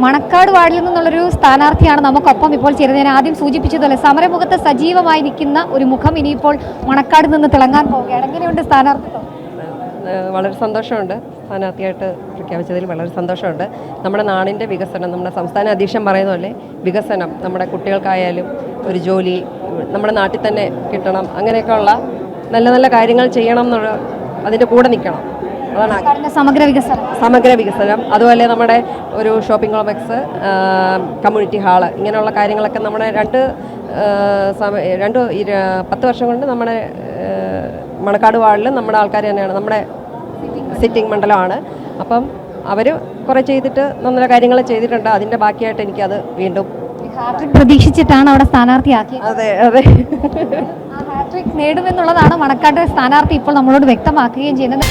മണക്കാട് വാർഡിൽ നിന്നുള്ളൊരു സ്ഥാനാർത്ഥിയാണ് നമുക്കൊപ്പം ഇപ്പോൾ ചേരുന്നത്. ഞാൻ ആദ്യം സൂചിപ്പിച്ചതല്ലേ, സമരമുഖത്ത് സജീവമായി നിൽക്കുന്ന ഒരു മുഖം ഇനിയിപ്പോൾ മണക്കാട് നിന്ന് തിളങ്ങാൻ പോവുകയാണ്. എങ്ങനെയുണ്ട് സ്ഥാനാർത്ഥിത്വം? വളരെ സന്തോഷമുണ്ട്. സ്ഥാനാർത്ഥിയായിട്ട് പ്രഖ്യാപിച്ചതിൽ വളരെ സന്തോഷമുണ്ട്. നമ്മുടെ നാടിൻ്റെ വികസനം, നമ്മുടെ സംസ്ഥാന അധ്യക്ഷൻ പറയുന്ന പോലെ വികസനം, നമ്മുടെ കുട്ടികൾക്കായാലും ഒരു ജോലി നമ്മുടെ നാട്ടിൽ തന്നെ കിട്ടണം, അങ്ങനെയൊക്കെയുള്ള നല്ല നല്ല കാര്യങ്ങൾ ചെയ്യണം എന്നുള്ള അതിൻ്റെ കൂടെ നിൽക്കണം. അതാണ് സമഗ്ര വികസനം. അതുപോലെ നമ്മുടെ ഒരു ഷോപ്പിംഗ് കോംപ്ലക്സ്, കമ്മ്യൂണിറ്റി ഹാള്, ഇങ്ങനെയുള്ള കാര്യങ്ങളൊക്കെ നമ്മുടെ 10 വർഷം കൊണ്ട് നമ്മുടെ മണക്കാട് വാർഡിൽ നമ്മുടെ ആൾക്കാർ തന്നെയാണ്, നമ്മുടെ സിറ്റിംഗ് മണ്ഡലമാണ്. അപ്പം അവർ കുറേ ചെയ്തിട്ട് നല്ല കാര്യങ്ങൾ ചെയ്തിട്ടുണ്ട്. അതിൻ്റെ ബാക്കിയായിട്ട് എനിക്കത് വീണ്ടും പ്രതീക്ഷിച്ചിട്ടാണ് അവിടെ സ്ഥാനാർത്ഥിയാക്കിയത്. അതെ അതെ, ഹാട്രിക് നേടുമെന്നുള്ളതാണ് മണക്കാട് സ്ഥാനാർത്ഥി ഇപ്പോൾ നമ്മളോട് വ്യക്തമാക്കുകയും ചെയ്യുന്നത്.